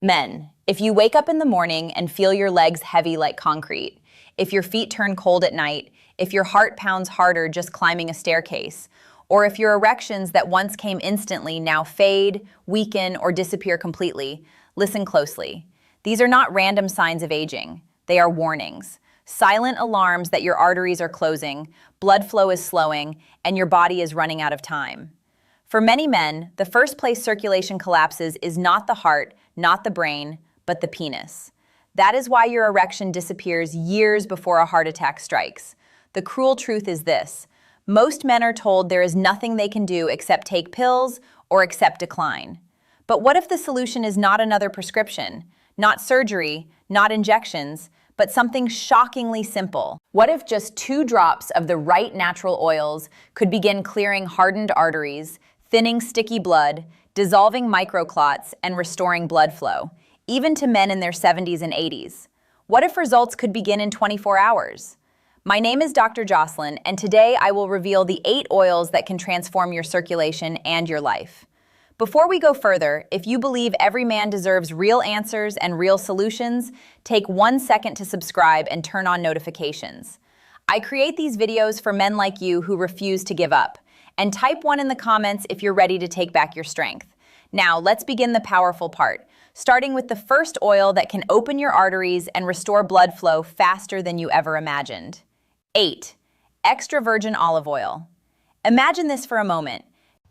Men, if you wake up in the morning and feel your legs heavy like concrete, if your feet turn cold at night, if your heart pounds harder just climbing a staircase, or if your erections that once came instantly now fade, weaken, or disappear completely, listen closely. These are not random signs of aging. They are warnings. Silent alarms that your arteries are closing, blood flow is slowing, and your body is running out of time. For many men, the first place circulation collapses is not the heart, not the brain, but the penis. That is why your erection disappears years before a heart attack strikes. The cruel truth is this: most men are told there is nothing they can do except take pills or accept decline. But what if the solution is not another prescription, not surgery, not injections, but something shockingly simple? What if just 2 drops of the right natural oils could begin clearing hardened arteries, thinning sticky blood, dissolving microclots, and restoring blood flow, even to men in their 70s and 80s? What if results could begin in 24 hours? My name is Dr. Jocelyn, and today I will reveal the 8 oils that can transform your circulation and your life. Before we go further, if you believe every man deserves real answers and real solutions, take 1 second to subscribe and turn on notifications. I create these videos for men like you who refuse to give up. And type 1 in the comments if you're ready to take back your strength. Now, let's begin the powerful part, starting with the first oil that can open your arteries and restore blood flow faster than you ever imagined. 8. Extra virgin olive oil. Imagine this for a moment.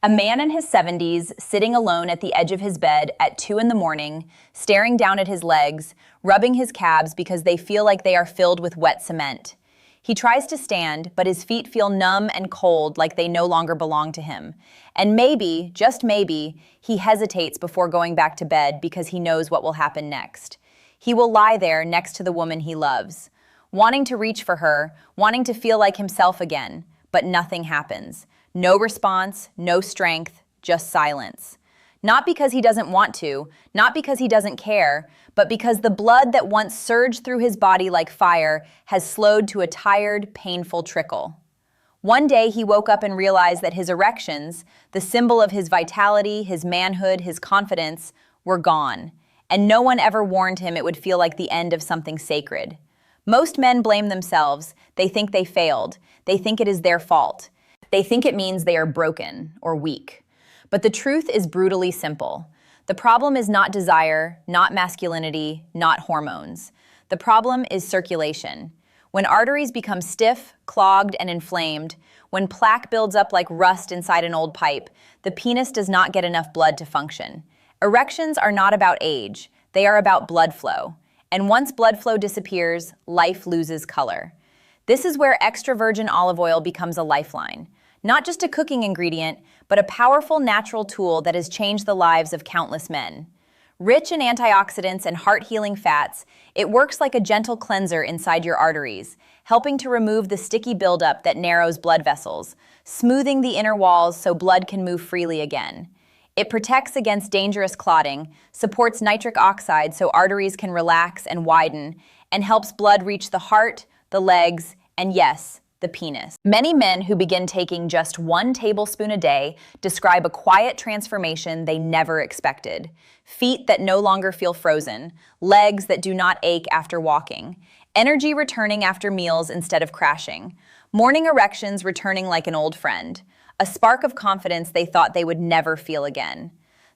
A man in his 70s, sitting alone at the edge of his bed at 2 in the morning, staring down at his legs, rubbing his calves because they feel like they are filled with wet cement. He tries to stand, but his feet feel numb and cold like they no longer belong to him. And maybe, just maybe, he hesitates before going back to bed because he knows what will happen next. He will lie there next to the woman he loves, wanting to reach for her, wanting to feel like himself again, but nothing happens. No response, no strength, just silence. Not because he doesn't want to, not because he doesn't care, but because the blood that once surged through his body like fire has slowed to a tired, painful trickle. One day he woke up and realized that his erections, the symbol of his vitality, his manhood, his confidence, were gone. And no one ever warned him it would feel like the end of something sacred. Most men blame themselves. They think they failed. They think it is their fault. They think it means they are broken or weak. But the truth is brutally simple. The problem is not desire, not masculinity, not hormones. The problem is circulation. When arteries become stiff, clogged, and inflamed, when plaque builds up like rust inside an old pipe, the penis does not get enough blood to function. Erections are not about age. They are about blood flow. And once blood flow disappears, life loses color. This is where extra virgin olive oil becomes a lifeline. Not just a cooking ingredient, but a powerful natural tool that has changed the lives of countless men. Rich in antioxidants and heart-healing fats, it works like a gentle cleanser inside your arteries, helping to remove the sticky buildup that narrows blood vessels, smoothing the inner walls so blood can move freely again. It protects against dangerous clotting, supports nitric oxide so arteries can relax and widen, and helps blood reach the heart, the legs, and yes, the penis. Many men who begin taking just 1 tablespoon a day describe a quiet transformation they never expected. Feet that no longer feel frozen, legs that do not ache after walking, energy returning after meals instead of crashing, morning erections returning like an old friend, a spark of confidence they thought they would never feel again.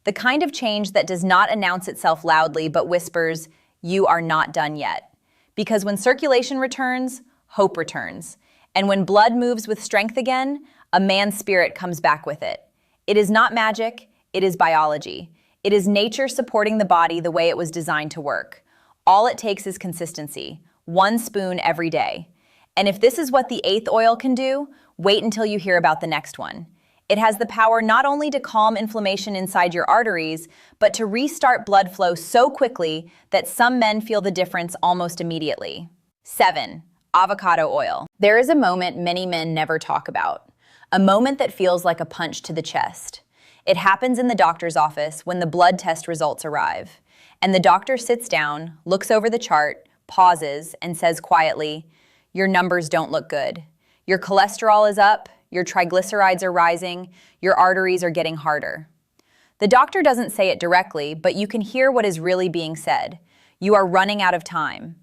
The kind of change that does not announce itself loudly but whispers, "You are not done yet." Because when circulation returns, hope returns. And when blood moves with strength again, a man's spirit comes back with it. It is not magic, it is biology. It is nature supporting the body the way it was designed to work. All it takes is consistency, 1 spoon every day. And if this is what the 8th oil can do, wait until you hear about the next one. It has the power not only to calm inflammation inside your arteries, but to restart blood flow so quickly that some men feel the difference almost immediately. 7. Avocado oil. There is a moment many men never talk about, a moment that feels like a punch to the chest. It happens in the doctor's office when the blood test results arrive, and the doctor sits down, looks over the chart, pauses, and says quietly, "Your numbers don't look good. Your cholesterol is up, your triglycerides are rising, your arteries are getting harder." The doctor doesn't say it directly, but you can hear what is really being said. You are running out of time.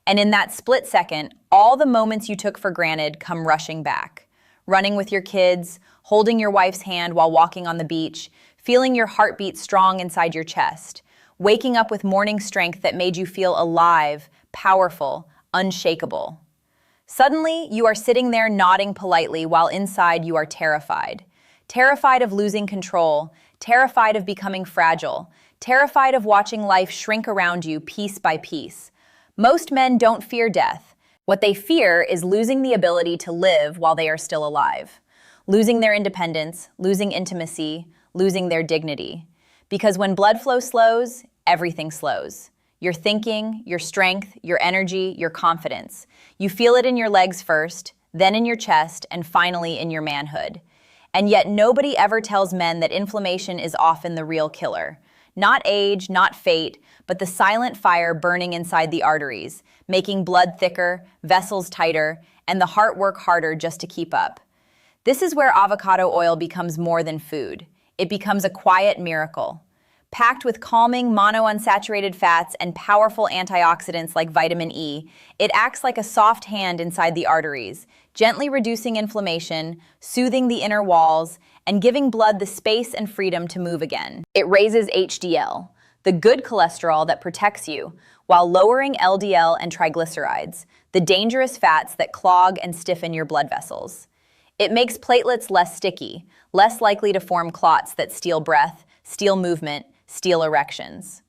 And in that split second, all the moments you took for granted come rushing back. Running with your kids, holding your wife's hand while walking on the beach, feeling your heartbeat strong inside your chest, waking up with morning strength that made you feel alive, powerful, unshakable. Suddenly, you are sitting there nodding politely while inside you are terrified. Terrified of losing control, terrified of becoming fragile, terrified of watching life shrink around you piece by piece. Most men don't fear death. What they fear is losing the ability to live while they are still alive. Losing their independence, losing intimacy, losing their dignity. Because when blood flow slows, everything slows. Your thinking, your strength, your energy, your confidence. You feel it in your legs first, then in your chest, and finally in your manhood. And yet nobody ever tells men that inflammation is often the real killer. Not age, not fate, but the silent fire burning inside the arteries, making blood thicker, vessels tighter, and the heart work harder just to keep up. This is where avocado oil becomes more than food. It becomes a quiet miracle. Packed with calming monounsaturated fats and powerful antioxidants like vitamin E, it acts like a soft hand inside the arteries, gently reducing inflammation, soothing the inner walls, and giving blood the space and freedom to move again. It raises HDL, the good cholesterol that protects you, while lowering LDL and triglycerides, the dangerous fats that clog and stiffen your blood vessels. It makes platelets less sticky, less likely to form clots that steal breath, steal movement, steal erections.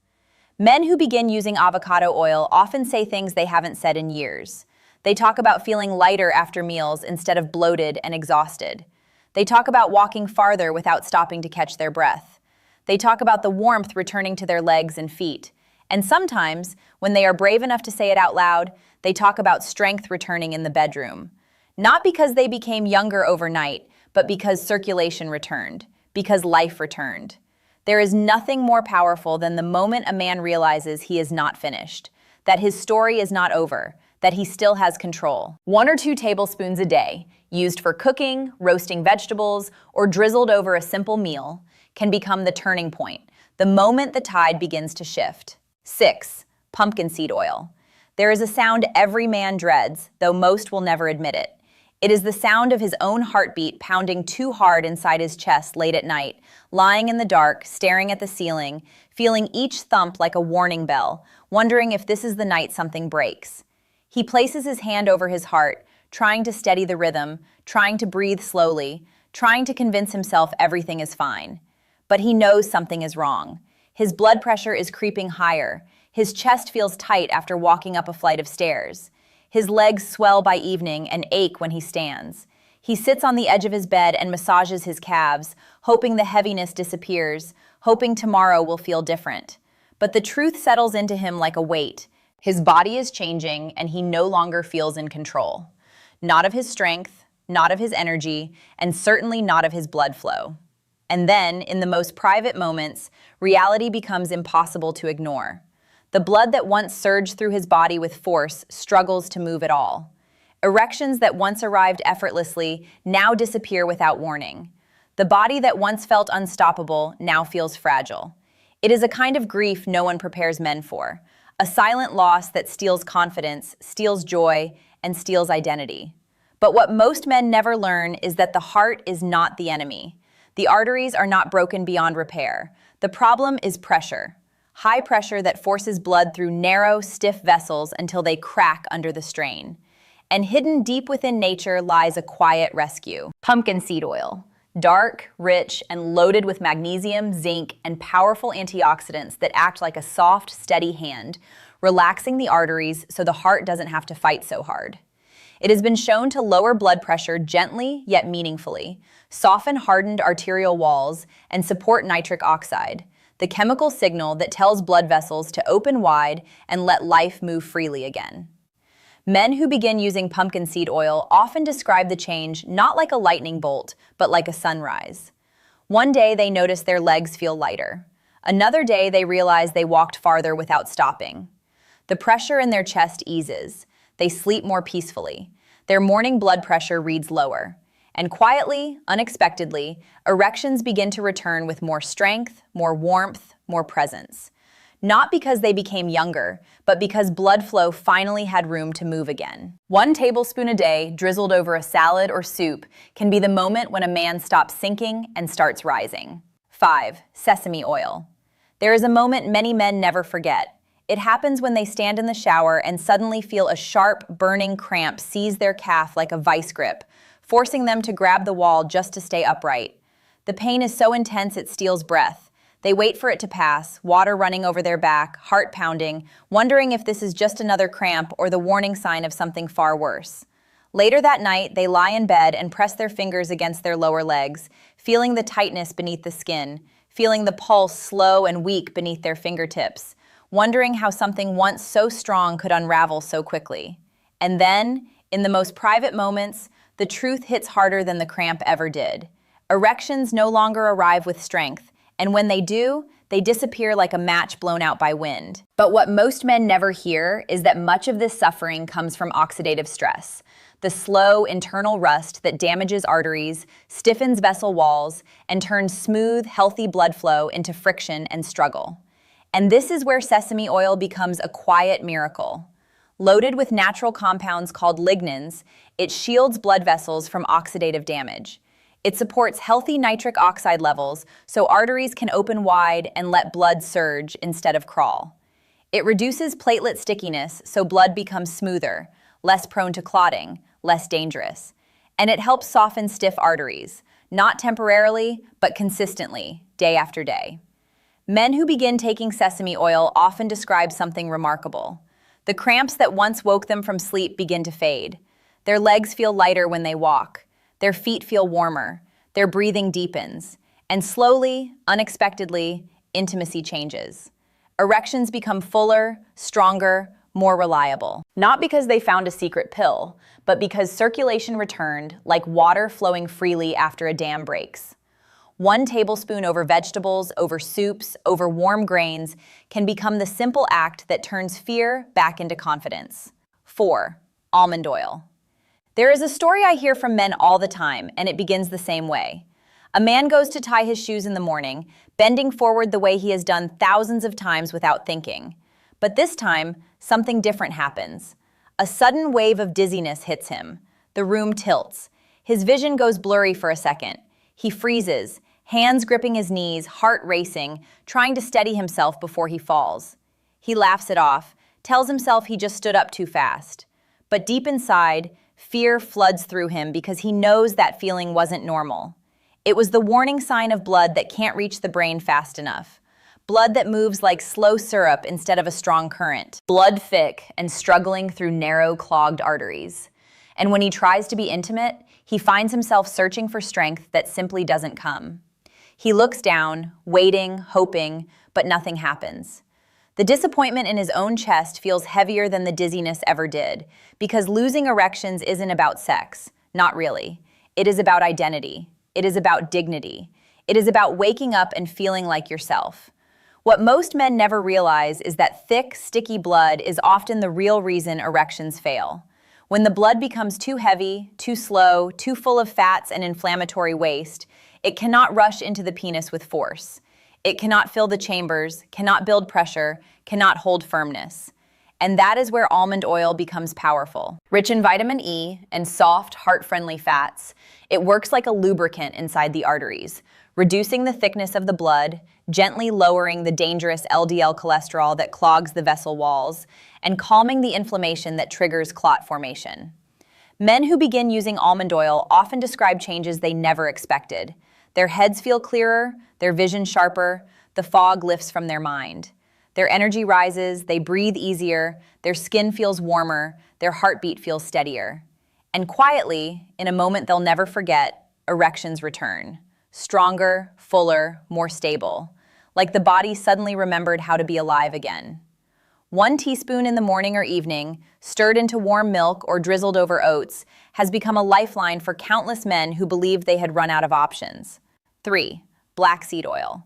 Men who begin using avocado oil often say things they haven't said in years. They talk about feeling lighter after meals instead of bloated and exhausted. They talk about walking farther without stopping to catch their breath. They talk about the warmth returning to their legs and feet. And sometimes, when they are brave enough to say it out loud, they talk about strength returning in the bedroom. Not because they became younger overnight, but because circulation returned, because life returned. There is nothing more powerful than the moment a man realizes he is not finished, that his story is not over, that he still has control. 1 or 2 tablespoons a day, used for cooking, roasting vegetables, or drizzled over a simple meal, can become the turning point, the moment the tide begins to shift. 6. Pumpkin seed oil. There is a sound every man dreads, though most will never admit it. It is the sound of his own heartbeat pounding too hard inside his chest late at night, lying in the dark, staring at the ceiling, feeling each thump like a warning bell, wondering if this is the night something breaks. He places his hand over his heart, trying to steady the rhythm, trying to breathe slowly, trying to convince himself everything is fine. But he knows something is wrong. His blood pressure is creeping higher. His chest feels tight after walking up a flight of stairs. His legs swell by evening and ache when he stands. He sits on the edge of his bed and massages his calves, hoping the heaviness disappears, hoping tomorrow will feel different. But the truth settles into him like a weight. His body is changing, and he no longer feels in control. Not of his strength, not of his energy, and certainly not of his blood flow. And then, in the most private moments, reality becomes impossible to ignore. The blood that once surged through his body with force struggles to move at all. Erections that once arrived effortlessly now disappear without warning. The body that once felt unstoppable now feels fragile. It is a kind of grief no one prepares men for. A silent loss that steals confidence, steals joy, and steals identity. But what most men never learn is that the heart is not the enemy. The arteries are not broken beyond repair. The problem is pressure. High pressure that forces blood through narrow, stiff vessels until they crack under the strain. And hidden deep within nature lies a quiet rescue. Pumpkin seed oil. Dark, rich, and loaded with magnesium, zinc, and powerful antioxidants that act like a soft, steady hand, relaxing the arteries so the heart doesn't have to fight so hard. It has been shown to lower blood pressure gently yet meaningfully, soften hardened arterial walls, and support nitric oxide, the chemical signal that tells blood vessels to open wide and let life move freely again. Men who begin using pumpkin seed oil often describe the change not like a lightning bolt, but like a sunrise. One day they notice their legs feel lighter. Another day they realize they walked farther without stopping. The pressure in their chest eases. They sleep more peacefully. Their morning blood pressure reads lower. And quietly, unexpectedly, erections begin to return with more strength, more warmth, more presence. Not because they became younger, but because blood flow finally had room to move again. 1 tablespoon a day, drizzled over a salad or soup, can be the moment when a man stops sinking and starts rising. 5. Sesame oil. There is a moment many men never forget. It happens when they stand in the shower and suddenly feel a sharp, burning cramp seize their calf like a vice grip, forcing them to grab the wall just to stay upright. The pain is so intense it steals breath. They wait for it to pass, water running over their back, heart pounding, wondering if this is just another cramp or the warning sign of something far worse. Later that night, they lie in bed and press their fingers against their lower legs, feeling the tightness beneath the skin, feeling the pulse slow and weak beneath their fingertips, wondering how something once so strong could unravel so quickly. And then, in the most private moments, the truth hits harder than the cramp ever did. Erections no longer arrive with strength, and when they do, they disappear like a match blown out by wind. But what most men never hear is that much of this suffering comes from oxidative stress, the slow internal rust that damages arteries, stiffens vessel walls, and turns smooth, healthy blood flow into friction and struggle. And this is where sesame oil becomes a quiet miracle. Loaded with natural compounds called lignans, it shields blood vessels from oxidative damage. It supports healthy nitric oxide levels so arteries can open wide and let blood surge instead of crawl. It reduces platelet stickiness so blood becomes smoother, less prone to clotting, less dangerous. And it helps soften stiff arteries, not temporarily, but consistently, day after day. Men who begin taking sesame oil often describe something remarkable. The cramps that once woke them from sleep begin to fade. Their legs feel lighter when they walk. Their feet feel warmer, their breathing deepens, and slowly, unexpectedly, intimacy changes. Erections become fuller, stronger, more reliable. Not because they found a secret pill, but because circulation returned like water flowing freely after a dam breaks. 1 tablespoon over vegetables, over soups, over warm grains can become the simple act that turns fear back into confidence. 4. Almond oil. There is a story I hear from men all the time, and it begins the same way. A man goes to tie his shoes in the morning, bending forward the way he has done thousands of times without thinking. But this time, something different happens. A sudden wave of dizziness hits him. The room tilts. His vision goes blurry for a second. He freezes, hands gripping his knees, heart racing, trying to steady himself before he falls. He laughs it off, tells himself he just stood up too fast. But deep inside, fear floods through him because he knows that feeling wasn't normal. It was the warning sign of blood that can't reach the brain fast enough. Blood that moves like slow syrup instead of a strong current. Blood thick and struggling through narrow, clogged arteries. And when he tries to be intimate, he finds himself searching for strength that simply doesn't come. He looks down, waiting, hoping, but nothing happens. The disappointment in his own chest feels heavier than the dizziness ever did, because losing erections isn't about sex. Not really. It is about identity. It is about dignity. It is about waking up and feeling like yourself. What most men never realize is that thick, sticky blood is often the real reason erections fail. When the blood becomes too heavy, too slow, too full of fats and inflammatory waste, it cannot rush into the penis with force. It cannot fill the chambers, cannot build pressure, cannot hold firmness. And that is where almond oil becomes powerful. Rich in vitamin E and soft, heart-friendly fats, it works like a lubricant inside the arteries, reducing the thickness of the blood, gently lowering the dangerous LDL cholesterol that clogs the vessel walls, and calming the inflammation that triggers clot formation. Men who begin using almond oil often describe changes they never expected. Their heads feel clearer, their vision sharper, the fog lifts from their mind. Their energy rises, they breathe easier, their skin feels warmer, their heartbeat feels steadier. And quietly, in a moment they'll never forget, erections return. Stronger, fuller, more stable. Like the body suddenly remembered how to be alive again. 1 teaspoon in the morning or evening, stirred into warm milk or drizzled over oats, has become a lifeline for countless men who believed they had run out of options. 3. Black seed oil.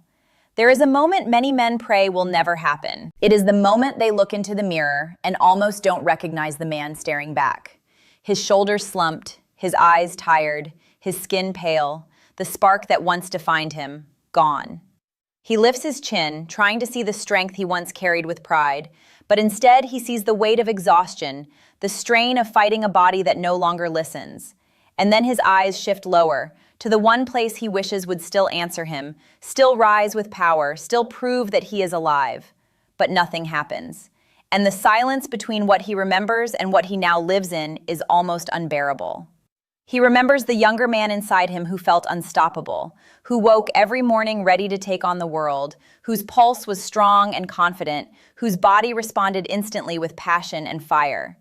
There is a moment many men pray will never happen. It is the moment they look into the mirror and almost don't recognize the man staring back. His shoulders slumped, his eyes tired, his skin pale, the spark that once defined him, gone. He lifts his chin, trying to see the strength he once carried with pride, but instead he sees the weight of exhaustion, the strain of fighting a body that no longer listens. And then his eyes shift lower, to the one place he wishes would still answer him, still rise with power, still prove that he is alive. But nothing happens. And the silence between what he remembers and what he now lives in is almost unbearable. He remembers the younger man inside him who felt unstoppable, who woke every morning ready to take on the world, whose pulse was strong and confident, whose body responded instantly with passion and fire.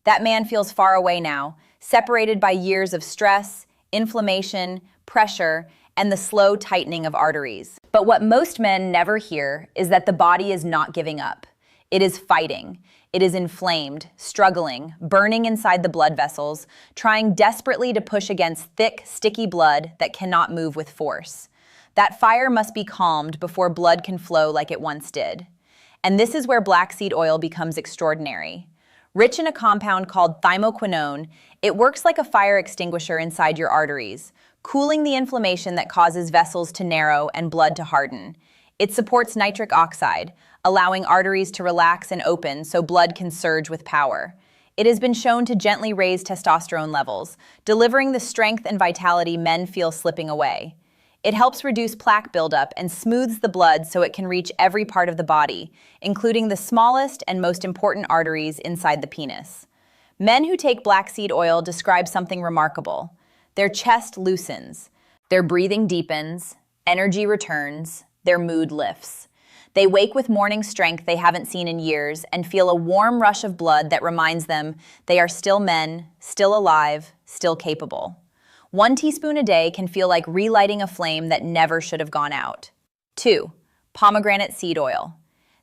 That man feels far away now, separated by years of stress, inflammation, pressure, and the slow tightening of arteries. But what most men never hear is that the body is not giving up. It is fighting. It is inflamed, struggling, burning inside the blood vessels, trying desperately to push against thick, sticky blood that cannot move with force. That fire must be calmed before blood can flow like it once did. And this is where black seed oil becomes extraordinary. Rich in a compound called thymoquinone, it works like a fire extinguisher inside your arteries, cooling the inflammation that causes vessels to narrow and blood to harden. It supports nitric oxide, allowing arteries to relax and open so blood can surge with power. It has been shown to gently raise testosterone levels, delivering the strength and vitality men feel slipping away. It helps reduce plaque buildup and smooths the blood so it can reach every part of the body, including the smallest and most important arteries inside the penis. Men who take black seed oil describe something remarkable. Their chest loosens, their breathing deepens, energy returns, their mood lifts. They wake with morning strength they haven't seen in years and feel a warm rush of blood that reminds them they are still men, still alive, still capable. 1 teaspoon a day can feel like relighting a flame that never should have gone out. 2. Pomegranate seed oil.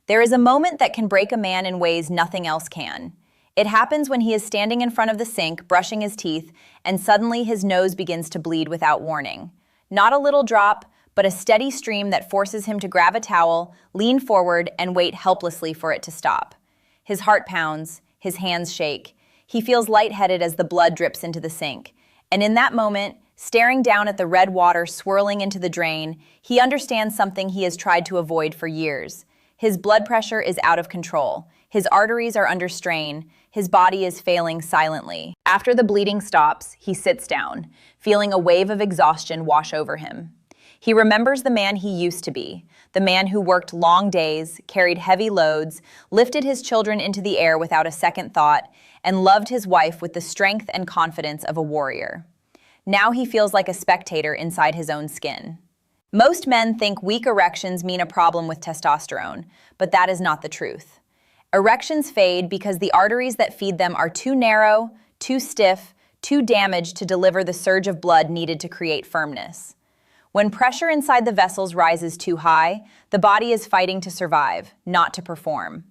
There is a moment that can break a man in ways nothing else can. It happens when he is standing in front of the sink, brushing his teeth, and suddenly his nose begins to bleed without warning. Not a little drop, but a steady stream that forces him to grab a towel, lean forward, and wait helplessly for it to stop. His heart pounds, his hands shake. He feels lightheaded as the blood drips into the sink. And in that moment, staring down at the red water swirling into the drain, he understands something he has tried to avoid for years. His blood pressure is out of control. His arteries are under strain. His body is failing silently. After the bleeding stops, he sits down, feeling a wave of exhaustion wash over him. He remembers the man he used to be, the man who worked long days, carried heavy loads, lifted his children into the air without a second thought, and loved his wife with the strength and confidence of a warrior. Now he feels like a spectator inside his own skin. Most men think weak erections mean a problem with testosterone, but that is not the truth. Erections fade because the arteries that feed them are too narrow, too stiff, too damaged to deliver the surge of blood needed to create firmness. When pressure inside the vessels rises too high, the body is fighting to survive, not to perform.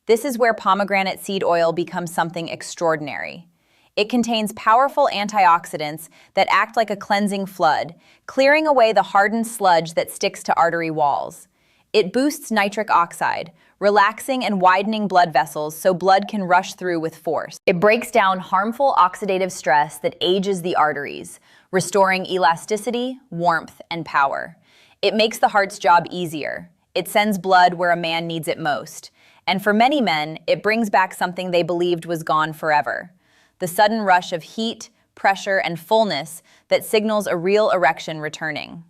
This is where pomegranate seed oil becomes something extraordinary. It contains powerful antioxidants that act like a cleansing flood, clearing away the hardened sludge that sticks to artery walls. It boosts nitric oxide, relaxing and widening blood vessels so blood can rush through with force. It breaks down harmful oxidative stress that ages the arteries, restoring elasticity, warmth, and power. It makes the heart's job easier. It sends blood where a man needs it most. And for many men, it brings back something they believed was gone forever. The sudden rush of heat, pressure, and fullness that signals a real erection returning.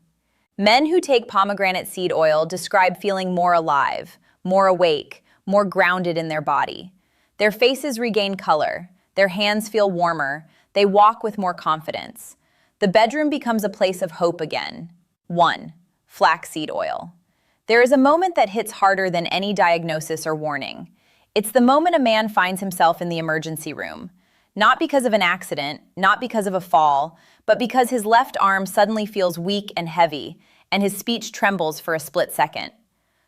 Men who take pomegranate seed oil describe feeling more alive, more awake, more grounded in their body. Their faces regain color, their hands feel warmer, they walk with more confidence. The bedroom becomes a place of hope again. 1. Flaxseed oil. There is a moment that hits harder than any diagnosis or warning. It's the moment a man finds himself in the emergency room. Not because of an accident, not because of a fall, but because his left arm suddenly feels weak and heavy, and his speech trembles for a split second.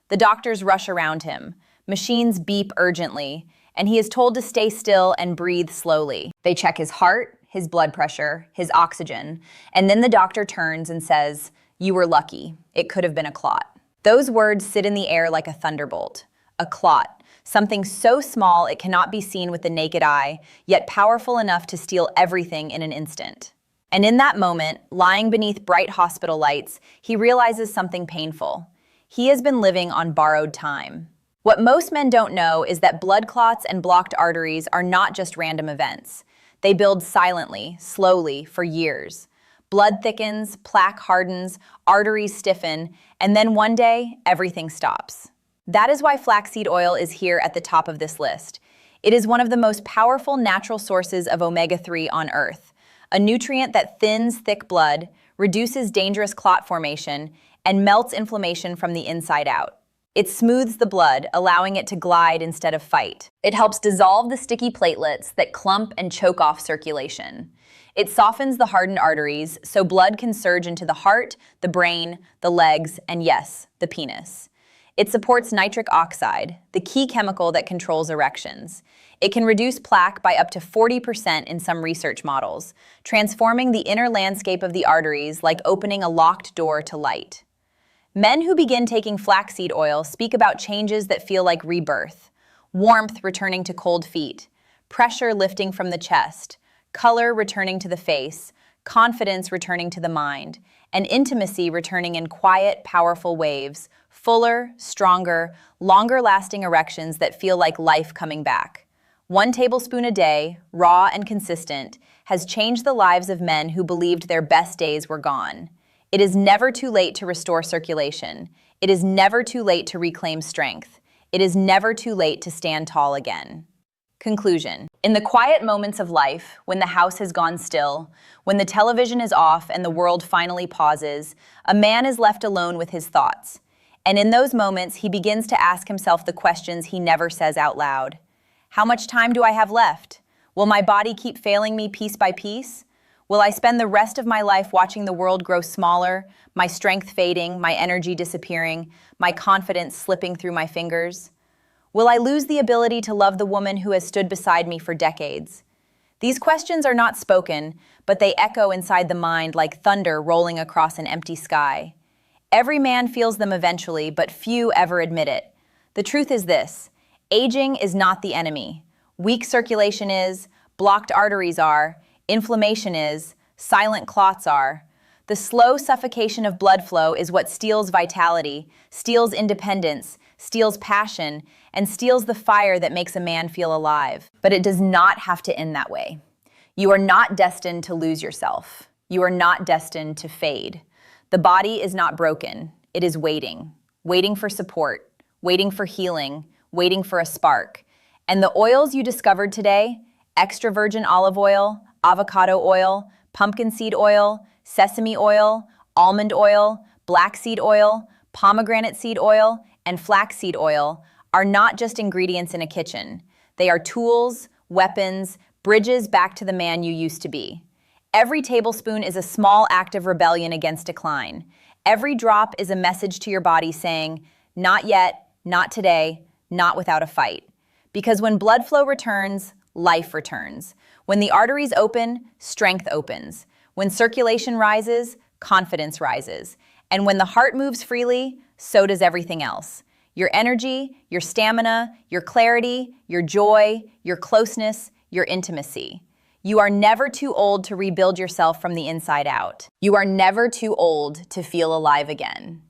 The doctors rush around him. Machines beep urgently, and he is told to stay still and breathe slowly. They check his heart, his blood pressure, his oxygen, and then the doctor turns and says, "You were lucky. It could have been a clot." Those words sit in the air like a thunderbolt. A clot, something so small it cannot be seen with the naked eye, yet powerful enough to steal everything in an instant. And in that moment, lying beneath bright hospital lights, he realizes something painful. He has been living on borrowed time. What most men don't know is that blood clots and blocked arteries are not just random events. They build silently, slowly, for years. Blood thickens, plaque hardens, arteries stiffen, and then one day, everything stops. That is why flaxseed oil is here at the top of this list. It is one of the most powerful natural sources of omega-3 on Earth, a nutrient that thins thick blood, reduces dangerous clot formation, and melts inflammation from the inside out. It smooths the blood, allowing it to glide instead of fight. It helps dissolve the sticky platelets that clump and choke off circulation. It softens the hardened arteries so blood can surge into the heart, the brain, the legs, and yes, the penis. It supports nitric oxide, the key chemical that controls erections. It can reduce plaque by up to 40% in some research models, transforming the inner landscape of the arteries like opening a locked door to light. Men who begin taking flaxseed oil speak about changes that feel like rebirth, warmth returning to cold feet, pressure lifting from the chest, color returning to the face, confidence returning to the mind, and intimacy returning in quiet, powerful waves, fuller, stronger, longer-lasting erections that feel like life coming back. 1 tablespoon a day, raw and consistent, has changed the lives of men who believed their best days were gone. It is never too late to restore circulation. It is never too late to reclaim strength. It is never too late to stand tall again. Conclusion. In the quiet moments of life, when the house has gone still, when the television is off and the world finally pauses, a man is left alone with his thoughts. And in those moments, he begins to ask himself the questions he never says out loud. How much time do I have left? Will my body keep failing me piece by piece? Will I spend the rest of my life watching the world grow smaller, my strength fading, my energy disappearing, my confidence slipping through my fingers? Will I lose the ability to love the woman who has stood beside me for decades? These questions are not spoken, but they echo inside the mind like thunder rolling across an empty sky. Every man feels them eventually, but few ever admit it. The truth is this: aging is not the enemy. Weak circulation is, blocked arteries are, inflammation is, silent clots are. The slow suffocation of blood flow is what steals vitality, steals independence, steals passion, and steals the fire that makes a man feel alive. But it does not have to end that way. You are not destined to lose yourself. You are not destined to fade. The body is not broken. It is waiting, waiting for support, waiting for healing, waiting for a spark. And the oils you discovered today, extra virgin olive oil, avocado oil, pumpkin seed oil, sesame oil, almond oil, black seed oil, pomegranate seed oil, and flaxseed oil, are not just ingredients in a kitchen. They are tools, weapons, bridges back to the man you used to be. Every tablespoon is a small act of rebellion against decline. Every drop is a message to your body saying, not yet, not today, not without a fight. Because when blood flow returns, life returns. When the arteries open, strength opens. When circulation rises, confidence rises. And when the heart moves freely, so does everything else. Your energy, your stamina, your clarity, your joy, your closeness, your intimacy. You are never too old to rebuild yourself from the inside out. You are never too old to feel alive again.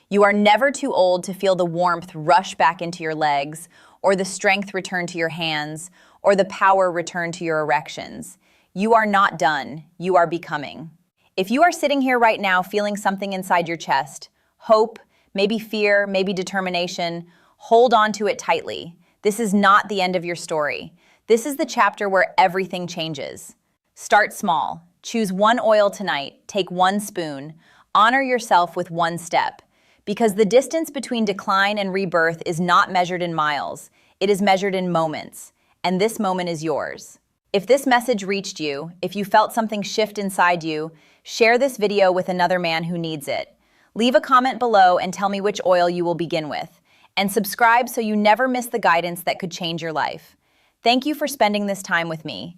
You are never too old to feel the warmth rush back into your legs, or the strength return to your hands, or the power return to your erections. You are not done. You are becoming. If you are sitting here right now feeling something inside your chest, hope, maybe fear, maybe determination, hold on to it tightly. This is not the end of your story. This is the chapter where everything changes. Start small. Choose 1 oil tonight. Take 1 spoon. Honor yourself with 1 step. Because the distance between decline and rebirth is not measured in miles. It is measured in moments. And this moment is yours. If this message reached you, if you felt something shift inside you, share this video with another man who needs it. Leave a comment below and tell me which oil you will begin with. And subscribe so you never miss the guidance that could change your life. Thank you for spending this time with me.